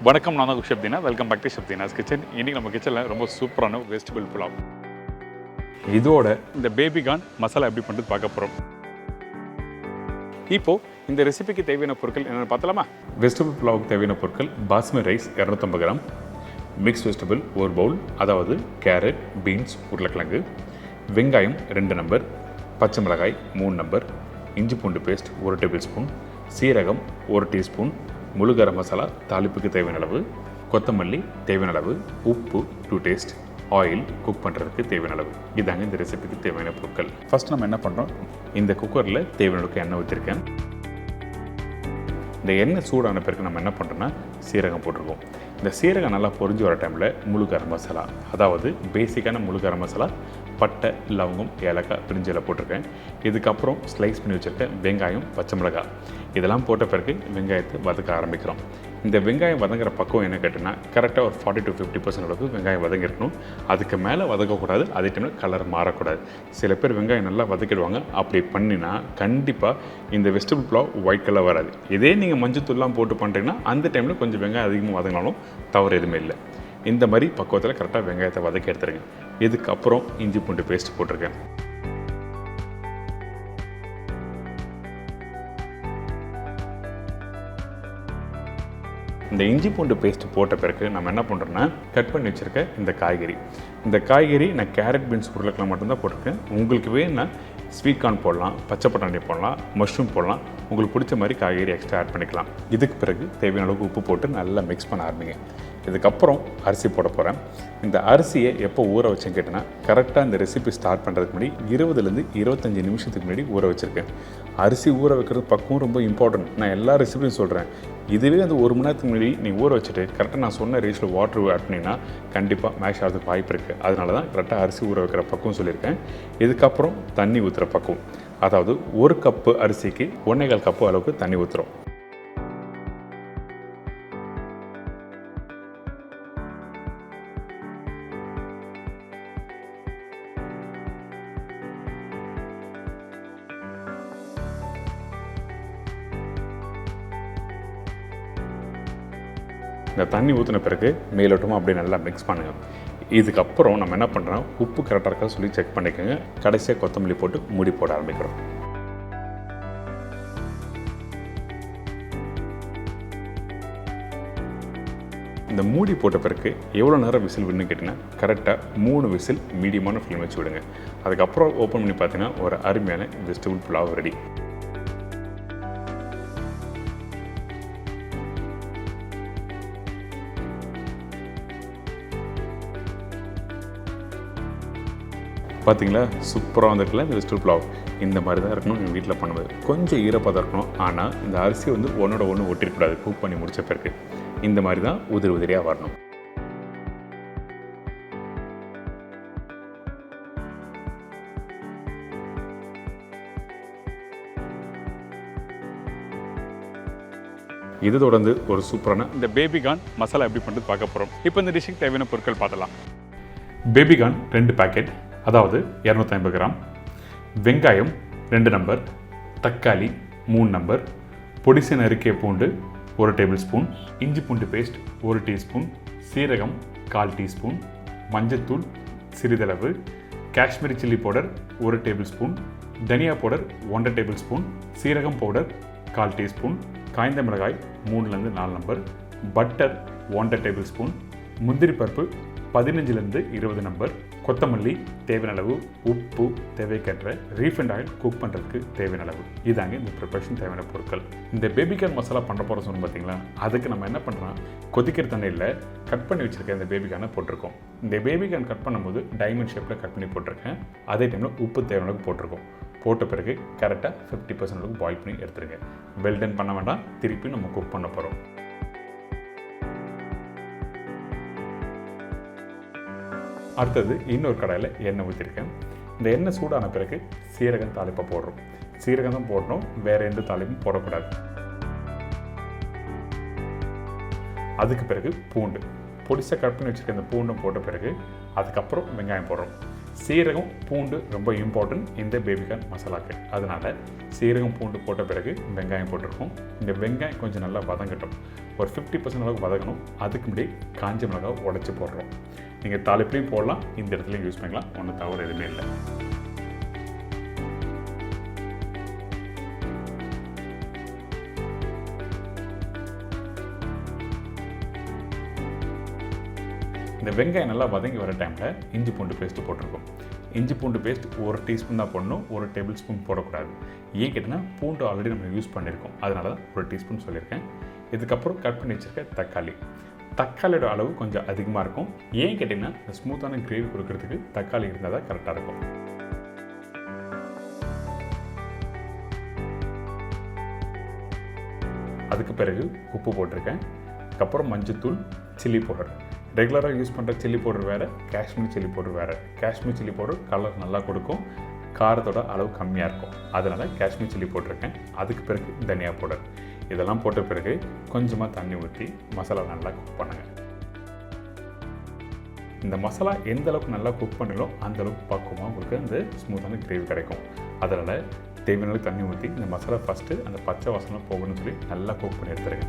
வணக்கம், நான் தான் chef Deena. Welcome back to chef Deena's kitchen. இன்றைக்கி நம்ம கிச்சனில் ரொம்ப சூப்பரான வெஜிடபிள் புலாவ். இதோட இந்த பேபி கார்ன் மசாலா எப்படி பண்ணுறது பார்க்க போகிறோம். இப்போது இந்த ரெசிபிக்கு தேவையான பொருட்கள் என்னென்னு பார்த்தலாமா? வெஜிடபிள் புலாவுக்கு தேவையான பொருட்கள்: basmati rice 250 gram, mix vegetable 1 bowl, அதாவது கேரட், பீன்ஸ், உருளைக்கிழங்கு, வெங்காயம் 2 நம்பர், பச்சை மிளகாய் 3 நம்பர், இஞ்சி பூண்டு பேஸ்ட் 1 டேபிள் ஸ்பூன், சீரகம் 1 டீஸ்பூன், முழு கரம் மசாலா தாளிப்புக்கு தேவையான அளவு, கொத்தமல்லி தேவையான அளவு, உப்பு டு டேஸ்ட், ஆயில் குக் பண்ணுறதுக்கு தேவையான அளவு. இதாங்க இந்த ரெசிபிக்கு தேவையான பொருட்கள். ஃபஸ்ட் நம்ம என்ன பண்ணுறோம், இந்த குக்கரில் தேவையான அளவுக்கு எண்ணெய் ஊற்றிருக்கேன். இந்த எண்ணெய் சூடான பிறகு நம்ம என்ன பண்ணுறோன்னா சீரகம் போட்டிருக்கோம். இந்த சீரகம் நல்லா பொரிஞ்சு வர டைமில் முழு கரம் மசாலா, அதாவது பேசிக்கான முழு கரம் மசாலா, பட்டை, லவங்கம், ஏலக்காய், பிரிஞ்சில் போட்டிருக்கேன். இதுக்கப்புறம் ஸ்லைஸ் பண்ணி வச்சுருக்கேன் வெங்காயம், பச்சை மிளகாய், இதெல்லாம் போட்ட பிறகு வெங்காயத்தை வதக்க ஆரம்பிக்கிறோம். இந்த வெங்காயம் வதங்குற பக்கம் என்ன கேட்டிங்கன்னா கரெக்டாக ஒரு 40 to 50% அளவுக்கு வெங்காயம் வதங்கிருக்கணும். அதுக்கு மேலே வதக்கக்கூடாது, அதே டைமில் கலர் மாறக்கூடாது. சில பேர் வெங்காயம் நல்லா வதக்கிடுவாங்க. அப்படி பண்ணினா கண்டிப்பாக இந்த வெஜிடபிள் புலாவ் ஒயிட் கலர் வராது. இதே நீங்கள் மஞ்சத்தூள்லாம் போட்டு பண்ணுறீங்கன்னா அந்த டைமில் கொஞ்சம் வெங்காயம் அதிகமாக வதங்கினாலும் தவறு எதுவுமே இல்லை. இந்த மாதிரி பக்குவத்தில் கரெக்டாக வெங்காயத்தை வதக்கி எடுத்துருங்க. இதுக்கப்புறம் இஞ்சி பூண்டு பேஸ்ட் போட்டிருக்கேன். இந்த இஞ்சி பூண்டு பேஸ்ட் போட்ட பிறகு நம்ம என்ன பண்ணுறோன்னா கட் பண்ணி வச்சுருக்க இந்த காய்கறி நான் கேரட், பீன்ஸ், உருளைக்கிழங்கு மட்டும்தான் போட்டிருக்கேன். உங்களுக்கு வேணும்னா ஸ்வீட் கார்ன் போடலாம், பச்சை பட்டாணி போடலாம், மஷ்ரூம் போடலாம். உங்களுக்கு பிடிச்ச மாதிரி காய்கறி எக்ஸ்ட்ரா ஆட் பண்ணிக்கலாம். இதுக்கு பிறகு தேவையான அளவுக்கு உப்பு போட்டு நல்லா மிக்ஸ் பண்ண ஆரம்பிங்க. இதுக்கப்புறம் அரிசி போட போகிறேன். இந்த அரிசியை எப்போ ஊற வச்சேன்னு கேட்டேன்னா கரெக்டாக இந்த ரெசிபி ஸ்டார்ட் பண்ணுறதுக்கு முன்னாடி 20 to 25 நிமிஷத்துக்கு முன்னாடி ஊற வச்சுருக்கேன். அரிசி ஊற வைக்கிறது பக்கம் ரொம்ப இம்பார்ட்டன்ட். நான் எல்லா ரெசிபியும் சொல்கிறேன். இதுவே அந்த 1 மணி நேரத்துக்கு முன்னாடி நீங்கள் ஊற வச்சுட்டு கரெக்டாக நான் சொன்ன ரேஷில் வாட்டர் ஆட் பண்ணிங்கன்னா கண்டிப்பாக மேஷ் ஆகிறதுக்கு வாய்ப்பு இருக்குது. அதனால தான் கரெக்டாக அரிசி ஊற வைக்கிற பக்கம் சொல்லியிருக்கேன். இதுக்கப்புறம் தண்ணி ஊற்றுற பக்கம், அதாவது 1 கப்பு அரிசிக்கு 1.25 கப்பு அளவுக்கு தண்ணி ஊற்றுறோம். இந்த தண்ணி ஊற்றின பிறகு மேலோட்டமாக அப்படியே நல்லா மிக்ஸ் பண்ணுங்கள். இதுக்கப்புறம் நம்ம என்ன பண்ணுறோம், உப்பு கரெக்டாக இருக்கா சொல்லி செக் பண்ணிக்கோங்க. கடைசியாக கொத்தமல்லி போட்டு மூடி போட ஆரம்பிக்கிறோம். இந்த மூடி போட்ட பிறகு எவ்வளோ நேரம் விசில் விடணும்னு கேட்டிங்கன்னா கரெக்டாக 3 விசில் மீடியமான ஃப்ளேம் வச்சு விடுங்க. அதுக்கப்புறம் ஓப்பன் பண்ணி பார்த்தீங்கன்னா ஒரு அருமையான வெஜிடபிள் புலாவ் ரெடி. பார்த்தீங்களா, சூப்பராக வந்துருக்குல்ல இந்த வெஜிடபிள் புலாவ். இந்த மாதிரி தான் இருக்கணும் நீங்கள் வீட்டில் பண்ணுவது. கொஞ்சம் ஈரப்பதம் இருக்கணும். ஆனால் இந்த அரிசி வந்து ஒன்றோட ஒன்று ஒட்டிருக்கூடாது. குக் பண்ணி முடித்த பிறகு இந்த மாதிரி தான் உதிரியாக வரணும். இது தொடர்ந்து ஒரு சூப்பரான இந்த பேபி கார்ன் மசாலா எப்படி பண்ணுறது பார்க்க போகிறோம். இப்போ இந்த டிஷ்ஷுக்கு தேவையான பொருட்கள் பார்த்தலாம். பேபி கார்ன் 2 பேக்கெட், அதாவது 250 கிராம், வெங்காயம் 2 நம்பர், தக்காளி 3 நம்பர், பொடிசை நறுக்கிய பூண்டு 1 டேபிள் ஸ்பூன், இஞ்சி பூண்டு பேஸ்ட் 1 டீஸ்பூன், சீரகம் 1/4 டீஸ்பூன், மஞ்சத்தூள் சிறிதளவு, Kashmiri chilli powder 1 table spoon, தனியா பவுடர் 1 டேபிள் ஸ்பூன், சீரகம் பவுடர் 1/4 டீஸ்பூன், காய்ந்த மிளகாய் 3 to 4 number, butter 1 table spoon, முந்திரி பருப்பு 15 to 20 நம்பர், கொத்தமல்லி தேவையான அளவு, உப்பு தேவைக்கேற்ற, ரீஃபைண்ட் ஆயில் குக் பண்ணுறதுக்கு தேவையான அளவு. இதாங்க இந்த ப்ரிப்பரேஷன் தேவையான பொருட்கள். இந்த பேபி கார்ன் மசாலா பண்ணுற போகிற சொன்னோம் பார்த்தீங்களா, அதுக்கு நம்ம என்ன பண்ணுறோம், கொதிக்கிற தண்ணியில் கட் பண்ணி வச்சுருக்க இந்த பேபி கார்னை போட்டிருக்கோம். இந்த பேபி கார்ன் கட் பண்ணும்போது டைமண்ட் ஷேப்பில் கட் பண்ணி போட்டிருக்கேன். அதே டைமில் உப்பு தேவையான அளவுக்கு போட்டிருக்கோம். போட்ட பிறகு கரெக்டாக 50% அளவுக்கு பாயில் பண்ணி எடுத்துருங்க. வெல்டன் பண்ண வேண்டாம், திருப்பி நம்ம குக் பண்ண போகிறோம். அடுத்தது இன்னொரு கடாயில் எண்ணெய் ஊற்றிருக்கேன். இந்த எண்ணெய் சூடான பிறகு சீரகம் தாளிப்பை போடுறோம். சீரகம் தான் போடணும், வேறு எந்த தாளிப்பும் போடக்கூடாது. அதுக்கு பிறகு பூண்டு பொடிசாக கட் பண்ணி வச்சுருக்க இந்த பூண்டை போட்ட பிறகு அதுக்கப்புறம் வெங்காயம் போடுறோம். சீரகம் பூண்டு ரொம்ப இம்பார்ட்டன்ட் இந்த பேபிகார்ன் மசாலாக்கு. அதனால் சீரகம் பூண்டு போட்ட பிறகு வெங்காயம் போட்டிருக்கோம். இந்த வெங்காயம் கொஞ்சம் நல்லா வதங்கட்டும். ஒரு 50% அளவுக்கு வதங்கணும். அதுக்கு முன்னாடி காஞ்ச மிளகாய் உடைச்சி போடுறோம். நீங்கள் தாளிப்புலையும் போடலாம், இந்த இடத்துலையும் யூஸ் பண்ணிக்கலாம், ஒன்றும் தவறு எதுவுமே இல்லை. இந்த வெங்காயம் நல்லா வதங்கி வர டைமில் இஞ்சி பூண்டு பேஸ்ட்டு போட்டிருக்கோம். இஞ்சி பூண்டு பேஸ்ட் 1 டீஸ்பூன் தான் போடணும், 1 டேபிள் ஸ்பூன் போடக்கூடாது. ஏன் கேட்டிங்கன்னா பூண்டு ஆல்ரெடி நம்ம யூஸ் பண்ணியிருக்கோம், அதனால தான் 1 டீஸ்பூன் சொல்லியிருக்கேன். இதுக்கப்புறம் கட் பண்ணி வச்சுருக்க தக்காளியோட அளவு கொஞ்சம் அதிகமாக இருக்கும். ஏன் கேட்டிங்கன்னா இந்த ஸ்மூத்தான கிரேவி கொடுக்கறதுக்கு தக்காளி இருந்தால் தான் கரெக்டாக இருக்கும். அதுக்கு பிறகு உப்பு போட்டிருக்கேன். அதுக்கப்புறம் மஞ்சத்தூள், சில்லி பவுடர். ரெகுலராக யூஸ் பண்ணுற சில்லி பவுடர் வேறு, காஷ்மீர் சில்லி பவுடர் வேறு. காஷ்மீர் சில்லி பவுடர் கலர் நல்லா கொடுக்கும், காரத்தோட அளவு கம்மியாக இருக்கும். அதனால் காஷ்மீர் சில்லி போட்டிருக்கேன். அதுக்கு பிறகு தனியா பவுடர். இதெல்லாம் போட்ட பிறகு கொஞ்சமாக தண்ணி ஊற்றி மசாலா நல்லா குக் பண்ணுங்கள். இந்த மசாலா எந்த அளவுக்கு நல்லா குக் பண்ணலோ அந்தளவுக்கு பக்குவமாக உங்களுக்கு அந்த ஸ்மூத்தான கிரேவி கிடைக்கும். அதனால் தேவையான அளவுக்கு தண்ணி ஊற்றி இந்த மசாலா ஃபஸ்ட்டு அந்த பச்சை வாசனை போகணும்னு சொல்லி நல்லா குக் பண்ணி எடுத்துருங்க.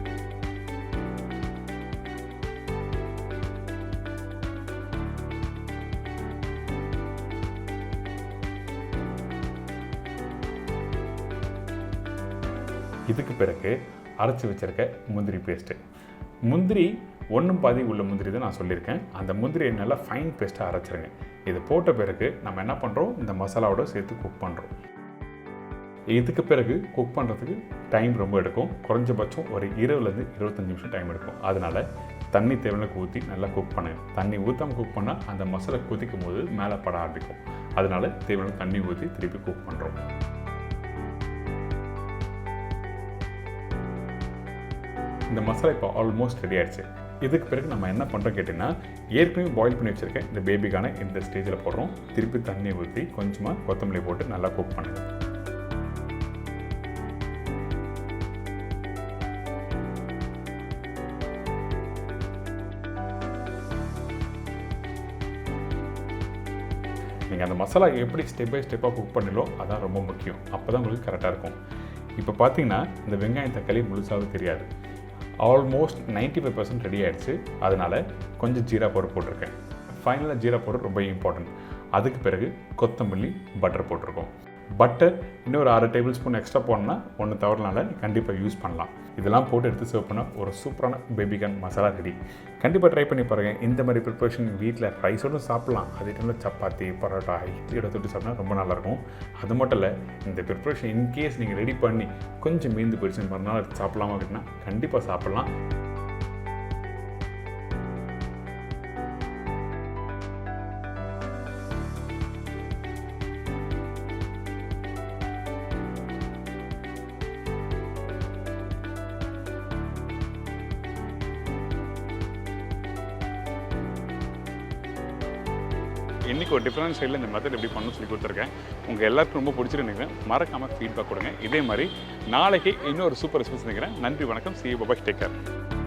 இதுக்கு பிறகு அரைச்சி வச்சுருக்க முந்திரி பேஸ்ட்டு. முந்திரி 1/2 உள்ள முந்திரி தான் நான் சொல்லியிருக்கேன். அந்த முந்திரியை நல்லா ஃபைன் பேஸ்ட்டாக அரைச்சிருங்க. இது போட்ட பிறகு நம்ம என்ன பண்ணுறோம், இந்த மசாலாவோட சேர்த்து குக் பண்ணுறோம். இதுக்கு பிறகு குக் பண்ணுறதுக்கு டைம் ரொம்ப எடுக்கும். குறைஞ்சபட்சம் ஒரு 20லேருந்து 25 நிமிஷம் டைம் எடுக்கும். அதனால் தண்ணி தேவையான ஊற்றி நல்லா குக் பண்ணுங்கள். தண்ணி ஊற்றாமல் குக் பண்ணால் அந்த மசாலா கொதிக்கும் போது மேலே பட ஆரம்பிக்கும். அதனால் தேவையான தண்ணி ஊற்றி திருப்பி குக் பண்ணுறோம். இந்த மசாலா இப்போ ஆல்மோஸ்ட் ரெடி ஆகிடுச்சு. இதுக்கு பிறகு நம்ம என்ன பண்ணுறோம் கேட்டிங்கன்னா, ஏற்கனவே பாயில் பண்ணி வச்சுருக்கேன் இந்த பேபிக்கான இந்த ஸ்டேஜில் போடுறோம். திருப்பி தண்ணி ஊற்றி கொஞ்சமாக கொத்தமல்லி போட்டு நல்லா குக் பண்ணுங்கள். நீங்கள் அந்த மசாலா எப்படி ஸ்டெப் பை ஸ்டெப்பாக குக் பண்ணலோ அதான் ரொம்ப முக்கியம். அப்போ தான் உங்களுக்கு கரெக்டாக இருக்கும். இப்போ பார்த்தீங்கன்னா இந்த வெங்காயம் தக்காளி முழுசாக தெரியாது. ஆல்மோஸ்ட் 95% ரெடி ஆகிடுச்சு. அதனால் கொஞ்சம் ஜீரா பவுடர் போட்டிருக்கேன். ஃபைனலாக ஜீரா பவுடர் ரொம்ப இம்பார்ட்டன்ட். அதுக்கு பிறகு கொத்தமல்லி, பட்டர் போட்டிருக்கோம். பட்டர் இன்னொரு 1/2 டேபிள் ஸ்பூன் எக்ஸ்ட்ரா போடணும்னா ஒன்று தவறுனால கண்டிப்பாக யூஸ் பண்ணலாம். இதெல்லாம் போட்டு எடுத்து சர்வ் பண்ணால் ஒரு சூப்பரான பேபிகார்ன் மசாலா ரெடி. கண்டிப்பாக ட்ரை பண்ணி பாருங்கள். இந்த மாதிரி ப்ரிப்பரேஷன் வீட்டில் ரைஸோடு சாப்பிட்லாம். அதே டைமில் சப்பாத்தி, பரோட்டா இட்லியோட தொட்டு சாப்பிட்டா ரொம்ப நல்லாயிருக்கும். அது மட்டும் இல்லை, இந்த ப்ரிப்பரேஷன் இன்கேஸ் நீங்கள் ரெடி பண்ணி கொஞ்சம் மீந்து போயிடுச்சு மறுநாள் எடுத்து சாப்பிட்லாமா அப்படின்னா கண்டிப்பாக சாப்பிட்லாம். இன்றைக்கி ஒரு டிஃப்ரெண்ட் ஸ்டைலில் இந்த மெத்தட் எப்படி பண்ணணும்னு சொல்லி கொடுத்துருக்கேன். உங்கள் எல்லாருக்கும் ரொம்ப பிடிச்சிட்டு நினைக்கிறேன். மறக்காமல் ஃபீட்பேக் கொடுங்க. இதே மாதிரி நாளைக்கு இன்னொரு சூப்பர் ரெசிபி நினைக்கிறேன். நன்றி, வணக்கம். See you, bye-bye, take care.